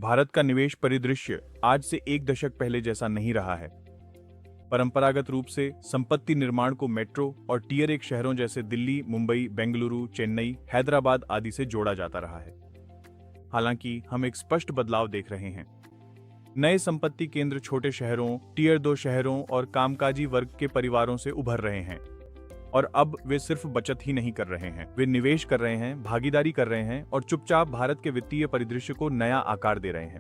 भारत का निवेश परिदृश्य आज से एक दशक पहले जैसा नहीं रहा है। परंपरागत रूप से संपत्ति निर्माण को मेट्रो और टियर 1 शहरों जैसे दिल्ली, मुंबई, बेंगलुरु, चेन्नई, हैदराबाद आदि से जोड़ा जाता रहा है। हालांकि हम एक स्पष्ट बदलाव देख रहे हैं। नए संपत्ति केंद्र छोटे शहरों, टियर 2 शहरों और कामकाजी वर्ग के परिवारों से उभर रहे हैं। और अब वे सिर्फ बचत ही नहीं कर रहे हैं, वे निवेश कर रहे हैं, भागीदारी कर रहे हैं और चुपचाप भारत के वित्तीय परिदृश्य को नया आकार दे रहे हैं।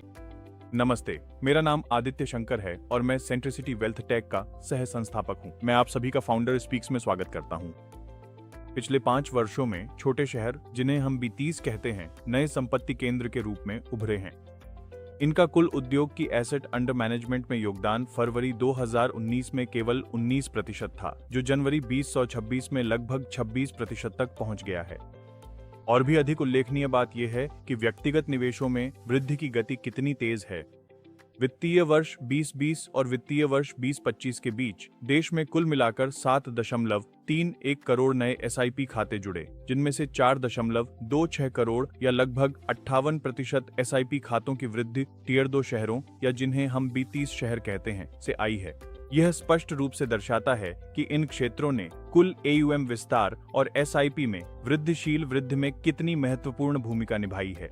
नमस्ते, मेरा नाम आदित्य शंकर है और मैं सेंट्रिसिटी वेल्थ टेक का सह संस्थापक हूं। मैं आप सभी का फाउंडर स्पीक्स में स्वागत करता हूं। पिछले 5 वर्षों में छोटे शहर, जिन्हें हम B30 कहते हैं, नए संपत्ति केंद्र के रूप में उभरे हैं। इनका कुल उद्योग की एसेट अंडर मैनेजमेंट में योगदान फरवरी 2019 में केवल 19% था, जो जनवरी 2026 में लगभग 26% तक पहुंच गया है। और भी अधिक उल्लेखनीय बात यह है कि व्यक्तिगत निवेशों में वृद्धि की गति कितनी तेज है। वित्तीय वर्ष 2020 और वित्तीय वर्ष 2025 के बीच देश में कुल मिलाकर 7.31 करोड़ नए SIP खाते जुड़े, जिनमें से 4.26 करोड़ या लगभग 58% SIP खातों की वृद्धि टियर 2 शहरों या जिन्हें हम B30 शहर कहते हैं से आई है। यह स्पष्ट रूप से दर्शाता है कि इन क्षेत्रों ने कुल AUM विस्तार और SIP में वृद्धिशील वृद्धि में कितनी महत्वपूर्ण भूमिका निभाई है।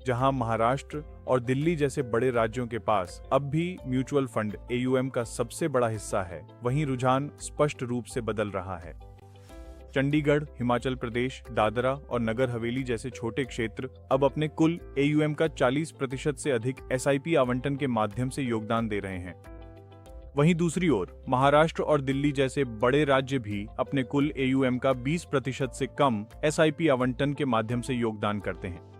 जहां महाराष्ट्र और दिल्ली जैसे बड़े राज्यों के पास अब भी म्यूचुअल फंड AUM का सबसे बड़ा हिस्सा है, वहीं रुझान स्पष्ट रूप से बदल रहा है। चंडीगढ़, हिमाचल प्रदेश, दादरा और नगर हवेली जैसे छोटे क्षेत्र अब अपने कुल AUM का 40% से अधिक SIP आवंटन के माध्यम से योगदान दे रहे हैं। वहीं दूसरी ओर महाराष्ट्र और दिल्ली जैसे बड़े राज्य भी अपने कुल AUM का 20% से कम SIP आवंटन के माध्यम से योगदान करते हैं।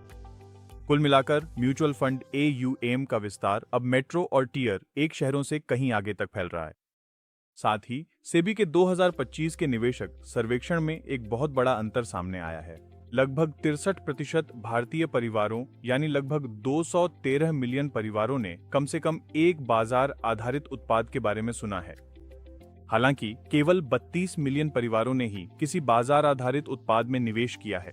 कुल मिलाकर म्यूचुअल फंड AUM का विस्तार अब मेट्रो और टियर 1 शहरों से कहीं आगे तक फैल रहा है। साथ ही सेबी के 2025 के निवेशक सर्वेक्षण में एक बहुत बड़ा अंतर सामने आया है। लगभग 63% भारतीय परिवारों यानी लगभग 213 मिलियन परिवारों ने कम से कम एक बाजार आधारित उत्पाद के बारे में सुना है। हालांकि केवल 32 मिलियन परिवारों ने ही किसी बाजार आधारित उत्पाद में निवेश किया है।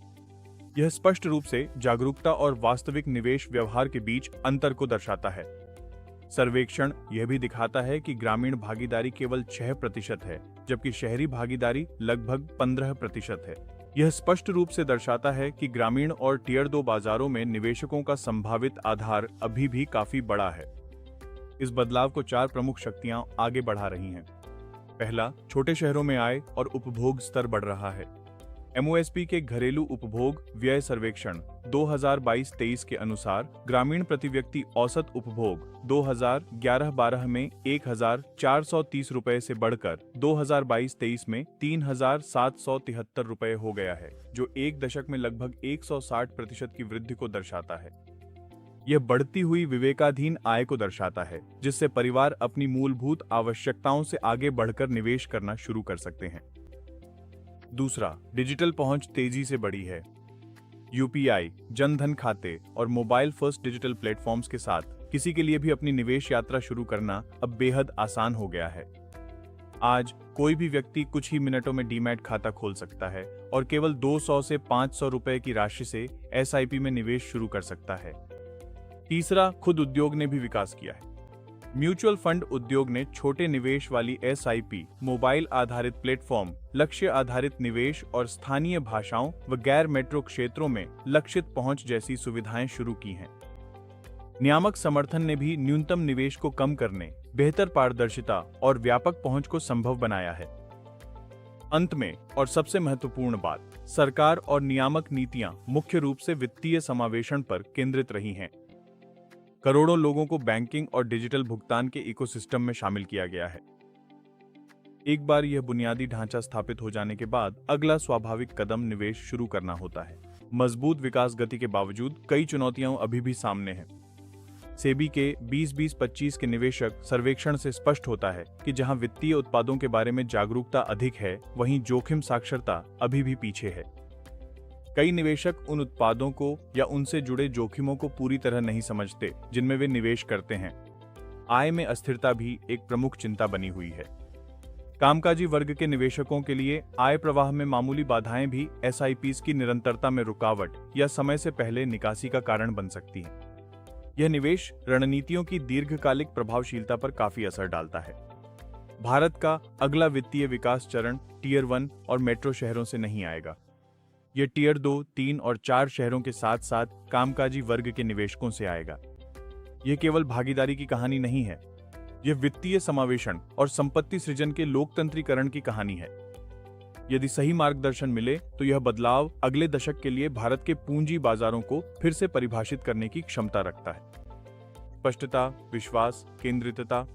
यह स्पष्ट रूप से जागरूकता और वास्तविक निवेश व्यवहार के बीच अंतर को दर्शाता है। सर्वेक्षण यह भी दिखाता है कि ग्रामीण भागीदारी केवल 6% है, जबकि शहरी भागीदारी लगभग 15% है। यह स्पष्ट रूप से दर्शाता है कि ग्रामीण और टियर 2 बाजारों में निवेशकों का संभावित आधार अभी भी काफी बड़ा है। इस बदलाव को 4 प्रमुख शक्तियां आगे बढ़ा रही हैं। पहला, छोटे शहरों में आय और उपभोग स्तर बढ़ रहा है। MOSP के घरेलू उपभोग व्यय सर्वेक्षण 2022-23 के अनुसार ग्रामीण प्रति व्यक्ति औसत उपभोग 2011-12 में 1,430 रुपए से बढ़कर 2022-23 में 3,773 रुपए हो गया है, जो एक दशक में लगभग 160% की वृद्धि को दर्शाता है। यह बढ़ती हुई विवेकाधीन आय को दर्शाता है, जिससे परिवार अपनी मूलभूत आवश्यकताओं से आगे बढ़कर निवेश करना शुरू कर सकते हैं। दूसरा, डिजिटल पहुंच तेजी से बढ़ी है। UPI, जनधन खाते और मोबाइल फर्स्ट डिजिटल प्लेटफॉर्म्स के साथ किसी के लिए भी अपनी निवेश यात्रा शुरू करना अब बेहद आसान हो गया है। आज कोई भी व्यक्ति कुछ ही मिनटों में डीमैट खाता खोल सकता है और केवल 200 से 500 रुपए की राशि से SIP में निवेश शुरू कर सकता है। तीसरा, खुद उद्योग ने भी विकास किया है। म्यूचुअल फंड उद्योग ने छोटे निवेश वाली SIP, मोबाइल आधारित प्लेटफॉर्म, लक्ष्य आधारित निवेश और स्थानीय भाषाओं व गैर मेट्रो क्षेत्रों में लक्षित पहुंच जैसी सुविधाएं शुरू की हैं। नियामक समर्थन ने भी न्यूनतम निवेश को कम करने, बेहतर पारदर्शिता और व्यापक पहुंच को संभव बनाया है। अंत में और सबसे महत्वपूर्ण बात, सरकार और नियामक नीतियां मुख्य रूप से वित्तीय समावेशन पर केंद्रित रही हैं। करोड़ों लोगों को बैंकिंग और डिजिटल भुगतान के इकोसिस्टम में शामिल किया गया है। एक बार यह बुनियादी ढांचा स्थापित हो जाने के बाद अगला स्वाभाविक कदम निवेश शुरू करना होता है। मजबूत विकास गति के बावजूद कई चुनौतियां अभी भी सामने हैं। सेबी के 2020-25 के निवेशक सर्वेक्षण से स्पष्ट होता है कि जहां वित्तीय उत्पादों के बारे में जागरूकता अधिक है, वहीं जोखिम साक्षरता अभी भी पीछे है। कई निवेशक उन उत्पादों को या उनसे जुड़े जोखिमों को पूरी तरह नहीं समझते जिनमें वे निवेश करते हैं। आय में अस्थिरता भी एक प्रमुख चिंता बनी हुई है। कामकाजी वर्ग के निवेशकों के लिए आय प्रवाह में मामूली बाधाएं भी SIPs की निरंतरता में रुकावट या समय से पहले निकासी का कारण बन सकती हैं। यह निवेश रणनीतियों की दीर्घकालिक प्रभावशीलता पर काफी असर डालता है। भारत का अगला वित्तीय विकास चरण टियर 1 और मेट्रो शहरों से नहीं आएगा। यह टियर 2, 3 और 4 शहरों के साथ साथ कामकाजी वर्ग के निवेशकों से आएगा। यह केवल भागीदारी की कहानी नहीं है, यह वित्तीय समावेशन और संपत्ति सृजन के लोकतंत्रीकरण की कहानी है। यदि सही मार्गदर्शन मिले तो यह बदलाव अगले दशक के लिए भारत के पूंजी बाजारों को फिर से परिभाषित करने की क्षमता रखता है। स्पष्टता, विश्वास, केंद्रितता।